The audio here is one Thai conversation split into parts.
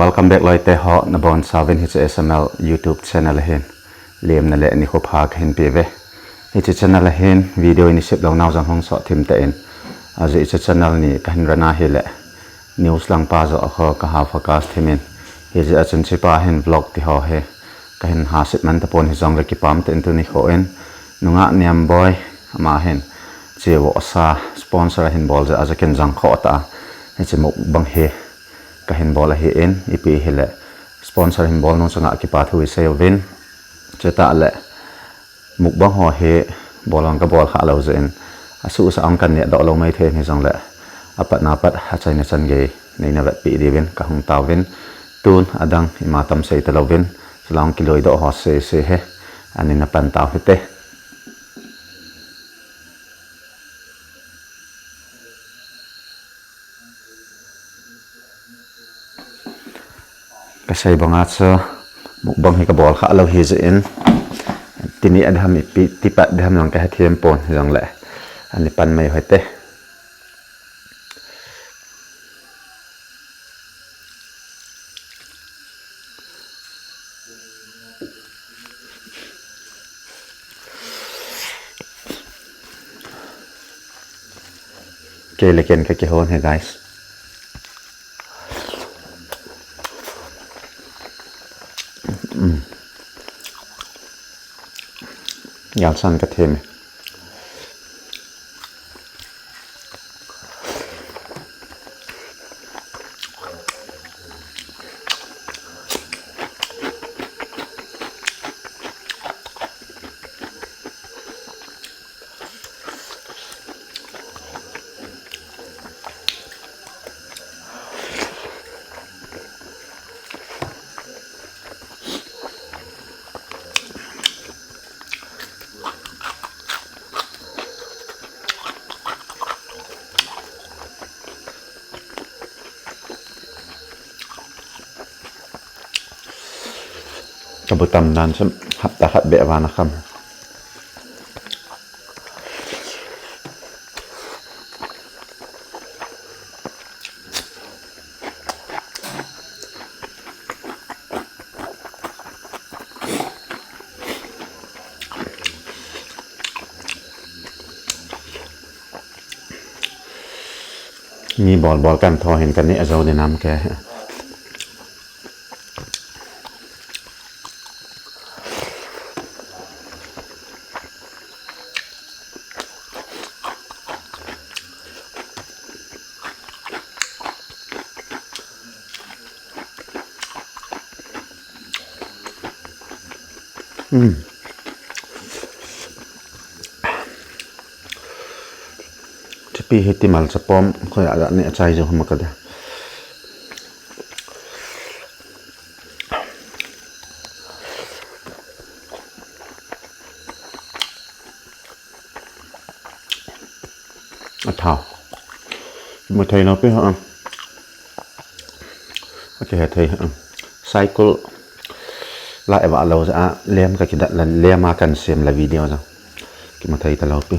Welcome back ลอยเตะหอนะบอน7 HSML YouTube channel เห็นเลียมนั่นแหละนี่เขาพาเห็นเปเวHSML channel เห็นวิดีโอนี้สิบลองนาวจังห้องสอทิมเตอินอาจจะ HSML channel นี่ก็เห็นรนาเห็นแหละ news ลังป้าจะเขาก็หา forecast ทิมินเฮจิอาจจะป้าเห็น vlog ที่เขาเห็นก็เห็น50มันตะปนที่จงเลยกี่ปั๊มเต็มตัวนี้เขาเองนุ่งอ่ะเนียมบอยมาเห็นเจ้าซาสปอนเซอร์เห็นบอลจะอาจจะเกินจังเขาตาเห็นจมูกบังเฮก็เห็นบอลเห็นอีปีเห็นแหละสปอนเซอร์เห็นบอลน้องสังกัดกี่ปาทุยเซลวินจะตาแหละมุกบังหัวเฮบอลกับบอลขาเราเจนสู้สาวกันเนี่ยดอกลงไม่เทนี่จังแหละอปัดนาปัดหัดใจในจันเกยในนเวทปีดีวินกับหงตาวินตูนอดังอิมาตัมเซตลวินสลองกิโลดอกหอเซเฮอันนี้นับปันตาเตก็ใช้บางอาจจะมุกบังให้กับบอลขาเราเฮจอินทีนี้อันทำอีปีที่ปัดทำหลังแกเทียมปนอย่างแหละอันนี้ปันไม่ค่อยเตะเกลี่ยกันกับเกี่ยวให้ guysยาวสั้นกระเทียมกระบุตำนานฉันหัดตาหัดเบะวานะครับมีบอลกันทอเห็นกันนี่อาจจะในน้ำแกจะปีเหตุมันจะป้อมค่อยอะไรเนี่ยใจจะเข้ามากันเด้อเท่ามาไทยเราไปเหรอโอเคไทยไซเคิลไล่ว่าเราจะเลี้ยมกับกิจดันเลี้ยมากันเสียมละวิดีโอจ้ะกิมาไทยตลอดไป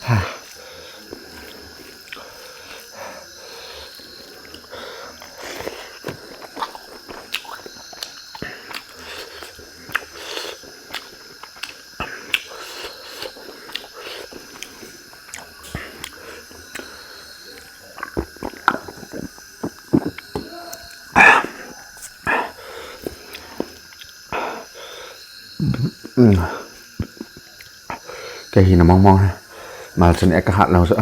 cái gì nó mong mong mà chân ép cái hạt nào sợ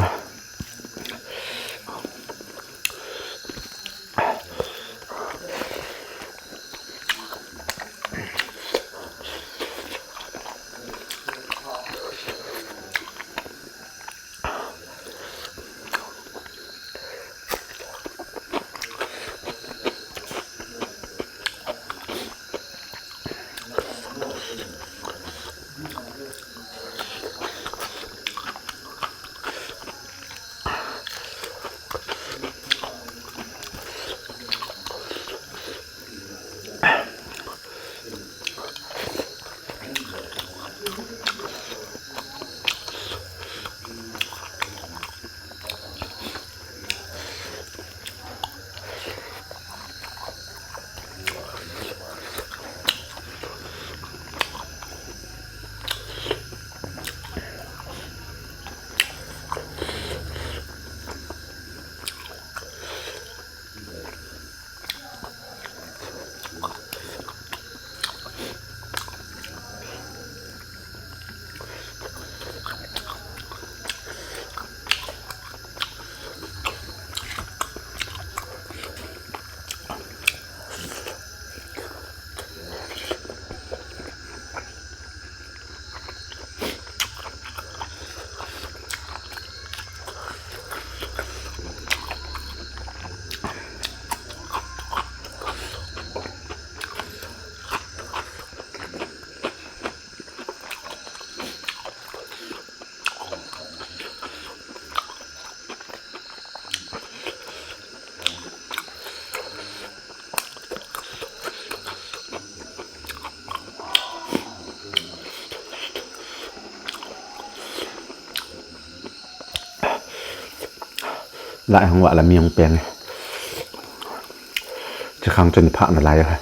lại không gọi là miếng bèn chứ không chân phạm là lại rồi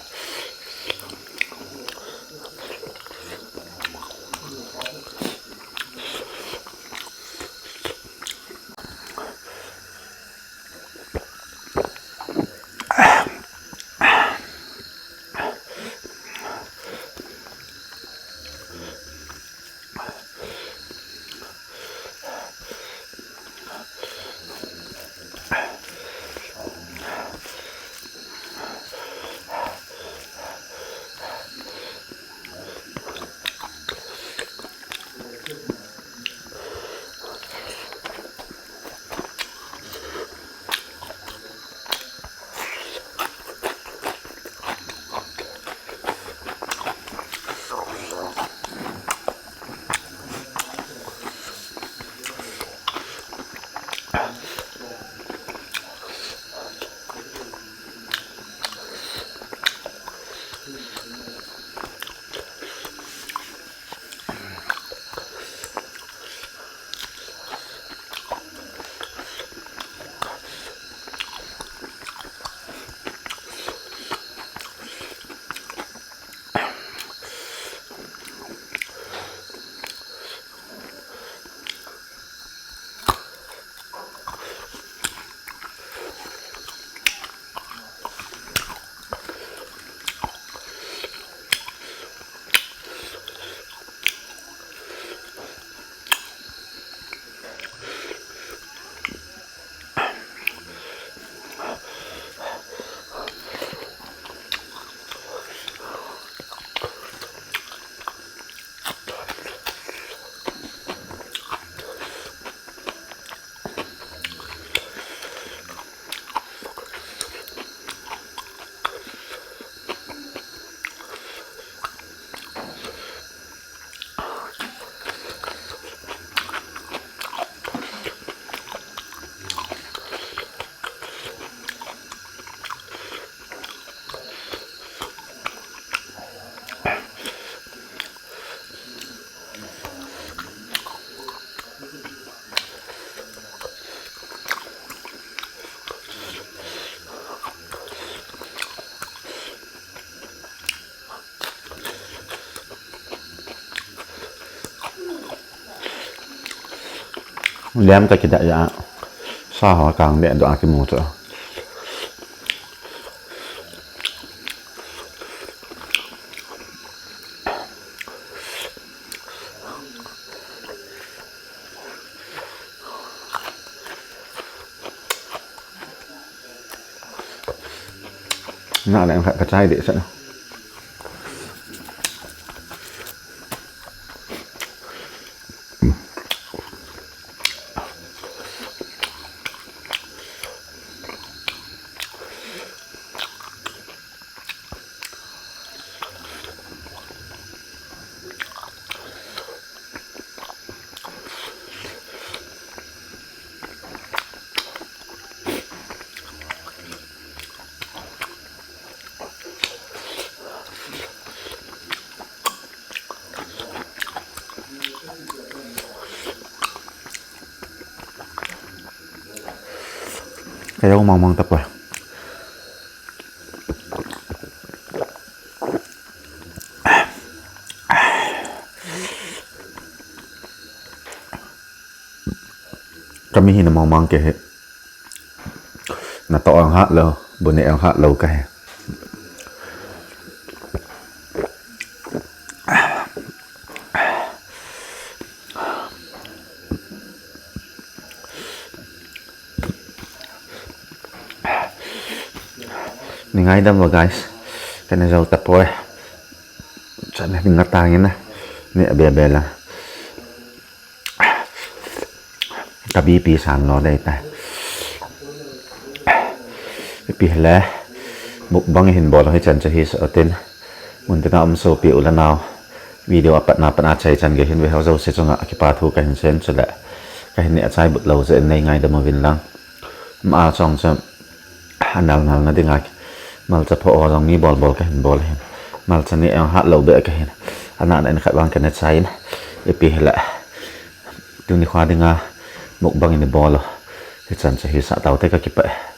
lem ka kita ya sa ho kang de do aki mu to nãy em phải cắt chai để sẵn kayak aku mau mantap lah kami hina mau mang ke na to ang ha lo bune ang ha lo ka ni ngai dam guys kana jau tapoy sana ngatangin na ni abela tabi pi san lo dai ta pi hala muk bang hin bol he chan cha hi so ten mun ta am so pi ulanaw video apat na pan a chai chan ge hin we hau zo se chunga ki pa thu ka hin sen chala ka hin ni a chai but lo ze nei ngai dam win lang ma chong cha anal nal na dinga mal cha pho ong ni bol ka hin bol hin mal cha ni ang ha lo be ka hin ana na khat wang kan chai na e pi hala tu ni khwa dinga muk bang ni bol he chan cha hi sa taw te ka ki pa